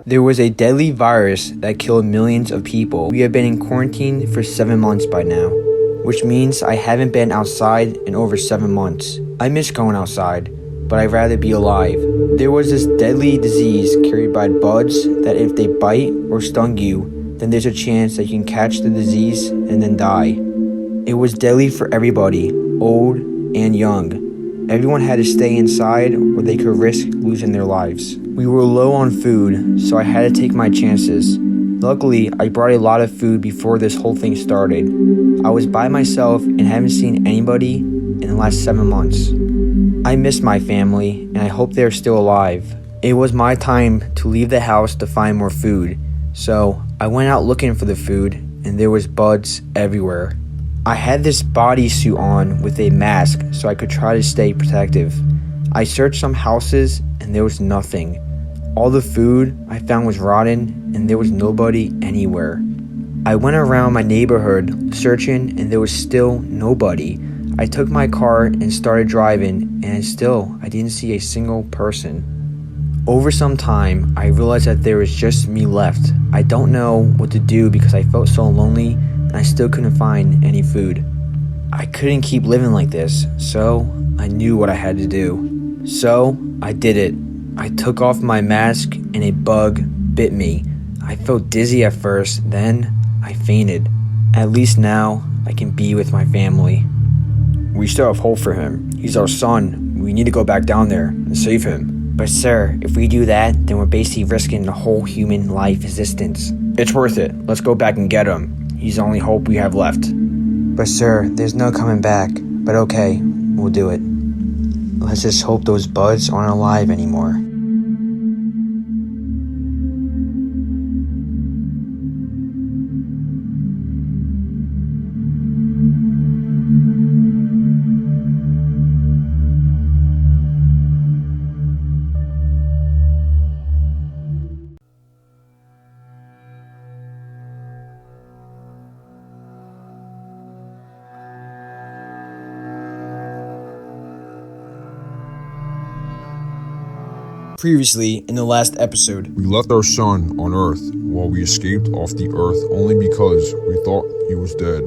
There was a deadly virus that killed millions of people. We have been in quarantine for 7 months by now, which means I haven't been outside in over 7 months. I miss going outside, but I'd rather be alive. There was this deadly disease carried by bugs that if they bite or stung you, then there's a chance that you can catch the disease and then die. It was deadly for everybody, old and young. Everyone had to stay inside or they could risk losing their lives. We were low on food, so I had to take my chances. Luckily, I brought a lot of food before this whole thing started. I was by myself and haven't seen anybody in the last 7 months. I miss my family, and I hope they're still alive. It was my time to leave the house to find more food, so I went out looking for the food, and there was bugs everywhere. I had this bodysuit on with a mask so I could try to stay protective. I searched some houses, and there was nothing. All the food I found was rotten, and there was nobody anywhere. I went around my neighborhood searching, and there was still nobody. I took my car and started driving, and still I didn't see a single person. Over some time, I realized that there was just me left. I don't know what to do because I felt so lonely and I still couldn't find any food. I couldn't keep living like this, so I knew what I had to do. So I did it. I took off my mask and a bug bit me. I felt dizzy at first, then I fainted. At least now I can be with my family. We still have hope for him. He's our son. We need to go back down there and save him. But sir, if we do that, then we're basically risking the whole human life existence. It's worth it. Let's go back and get him. He's the only hope we have left. But sir, there's no coming back. But okay, we'll do it. Let's just hope those bugs aren't alive anymore. Previously, in the last episode, we left our son on Earth while we escaped off the Earth only because we thought he was dead.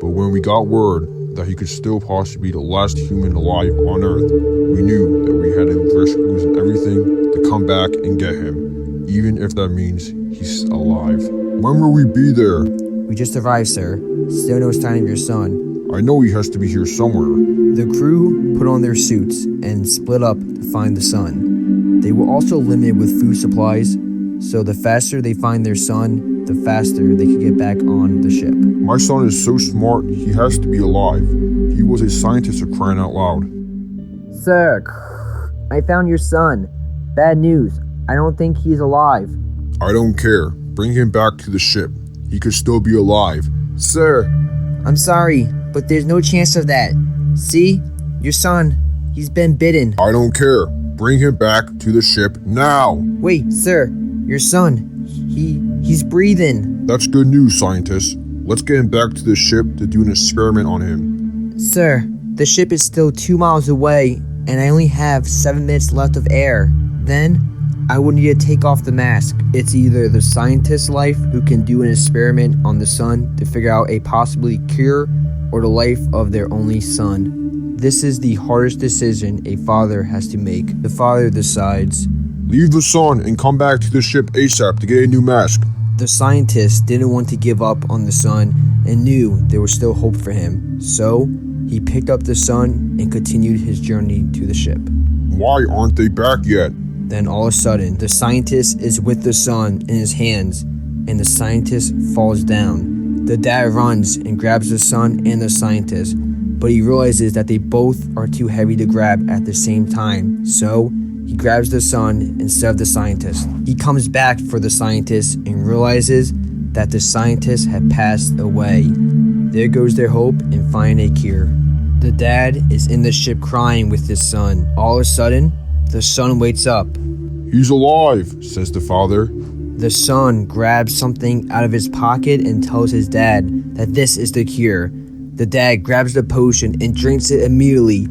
But when we got word that he could still possibly be the last human alive on Earth, we knew that we had to risk losing everything to come back and get him, even if that means he's alive. When will we be there? We just arrived, sir. Still no sign of your son. I know he has to be here somewhere. The crew put on their suits and split up to find the son. They were also limited with food supplies, so the faster they find their son, the faster they could get back on the ship. My son is so smart, he has to be alive. He was a scientist for crying out loud. Sir, I found your son. Bad news. I don't think he's alive. I don't care. Bring him back to the ship. He could still be alive. Sir, I'm sorry, but there's no chance of that. See? Your son, he's been bitten. I don't care. Bring him back to the ship now. Wait, sir, your son, he's breathing. That's good news, scientist. Let's get him back to the ship to do an experiment on him. Sir, the ship is still 2 miles away, and I only have 7 minutes left of air. Then, I will need to take off the mask. It's either the scientist's life who can do an experiment on the son to figure out a possibly cure, or the life of their only son. This is the hardest decision a father has to make. The father decides, leave the son and come back to the ship ASAP to get a new mask. The scientist didn't want to give up on the son and knew there was still hope for him. So, he picked up the son and continued his journey to the ship. Why aren't they back yet? Then all of a sudden, the scientist is with the son in his hands, and the scientist falls down. The dad runs and grabs the son and the scientist, but he realizes that they both are too heavy to grab at the same time, so he grabs the son instead of the scientist. He comes back for the scientist and realizes that the scientist had passed away. There goes their hope in finding a cure. The dad is in the ship crying with his son. All of a sudden, the son wakes up. He's alive, says the father. The son grabs something out of his pocket and tells his dad that this is the cure. The dad grabs the potion and drinks it immediately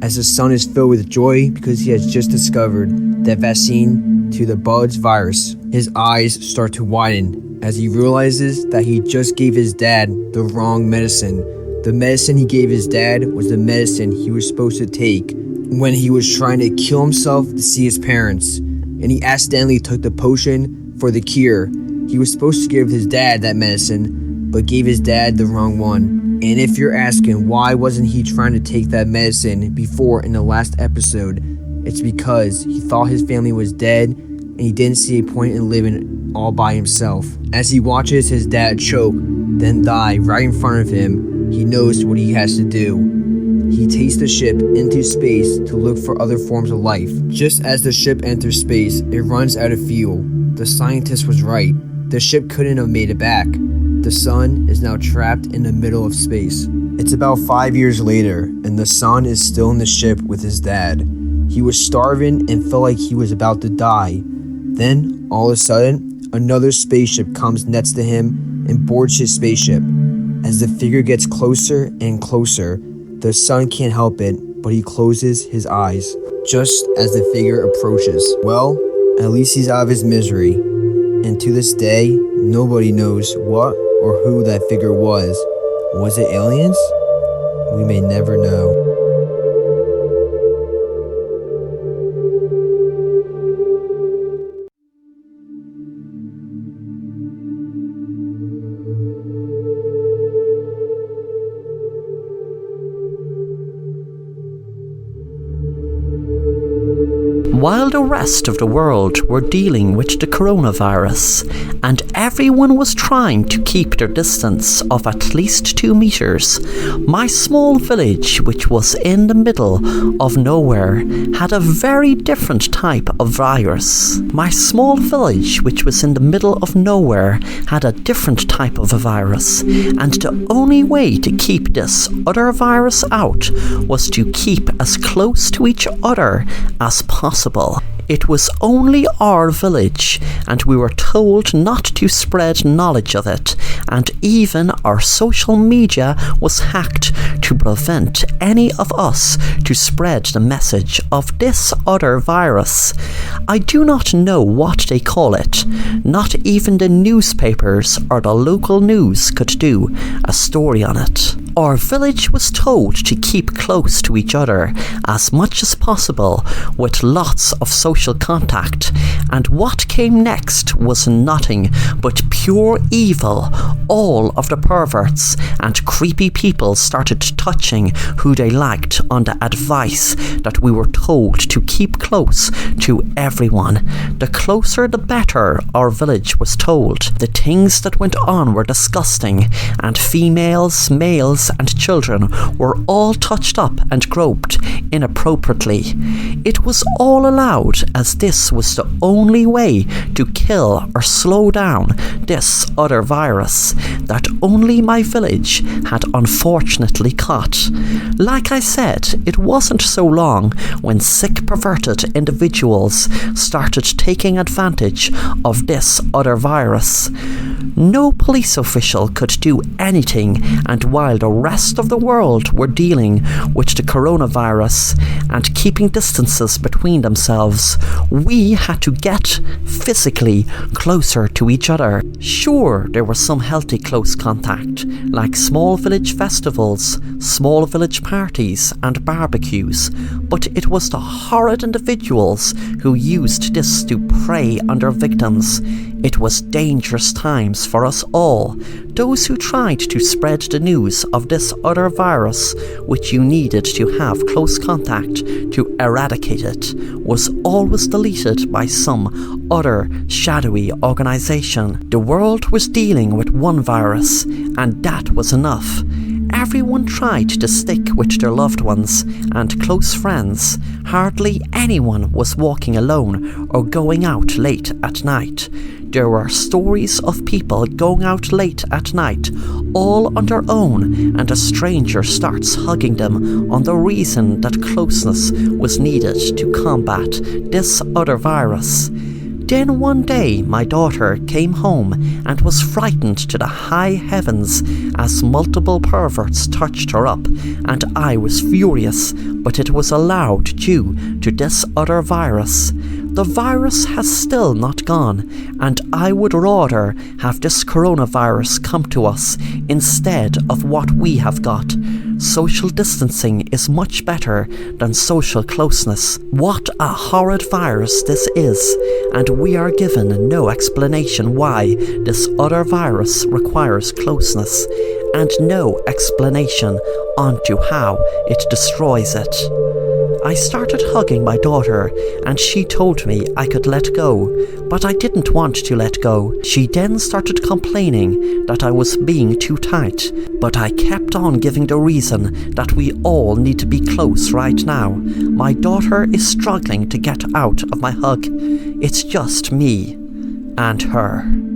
as the son is filled with joy because he has just discovered the vaccine to the bugs virus. His eyes start to widen as he realizes that he just gave his dad the wrong medicine. The medicine he gave his dad was the medicine he was supposed to take when he was trying to kill himself to see his parents, and he accidentally took the potion for the cure. He was supposed to give his dad that medicine, but gave his dad the wrong one. And if you're asking why wasn't he trying to take that medicine before in the last episode, it's because he thought his family was dead and he didn't see a point in living all by himself. As he watches his dad choke, then die right in front of him, he knows what he has to do. He takes the ship into space to look for other forms of life. Just as the ship enters space, it runs out of fuel. The scientist was right. The ship couldn't have made it back. The son is now trapped in the middle of space. It's about 5 years later, and the son is still in the ship with his dad. He was starving and felt like he was about to die. Then, all of a sudden, another spaceship comes next to him and boards his spaceship. As the figure gets closer and closer, the son can't help it, but he closes his eyes just as the figure approaches. Well, at least he's out of his misery. And to this day, nobody knows what or who that figure was. Was it aliens? We may never know. While the rest of the world were dealing with the coronavirus, and everyone was trying to keep their distance of at least 2 meters, my small village, which was in the middle of nowhere, had a very different type of virus. My small village, which was in the middle of nowhere, had a different type of a virus, and the only way to keep this other virus out was to keep as close to each other as possible. It was only our village, and we were told not to spread knowledge of it, and even our social media was hacked to prevent any of us to spread the message of this other virus. I do not know what they call it. Not even the newspapers or the local news could do a story on it. Our village was told to keep close to each other as much as possible with lots of social contact, and what came next was nothing but pure evil. All of the perverts and creepy people started touching who they liked on the advice that we were told to keep close to everyone. The closer the better, our village was told. The things that went on were disgusting, and females, males and children were all touched up and groped inappropriately. It was all allowed, as this was the only way to kill or slow down this other virus that only my village had unfortunately caught. Like I said, it wasn't so long when sick, perverted individuals started taking advantage of this other virus. No police official could do anything, and while the rest of the world were dealing with the coronavirus and keeping distances between themselves, we had to get physically closer to each other. Sure, there was some healthy close contact, like small village festivals, small village parties and barbecues, but it was the horrid individuals who used this to prey on their victims. It was dangerous times for us all. Those who tried to spread the news of this other virus, which you needed to have close contact to eradicate it, was always deleted by some other shadowy organization. The world was dealing with one virus, and that was enough. Everyone tried to stick with their loved ones and close friends. Hardly anyone was walking alone or going out late at night. There were stories of people going out late at night, all on their own, and a stranger starts hugging them on the reason that closeness was needed to combat this other virus. Then one day my daughter came home and was frightened to the high heavens as multiple perverts touched her up, and I was furious, but it was allowed due to this other virus. The virus has still not gone, and I would rather have this coronavirus come to us instead of what we have got. Social distancing is much better than social closeness. What a horrid virus this is, and we are given no explanation why this other virus requires closeness, and no explanation onto how it destroys it. I started hugging my daughter, and she told me I could let go, but I didn't want to let go. She then started complaining that I was being too tight, but I kept on giving the reason that we all need to be close right now. My daughter is struggling to get out of my hug. It's just me and her.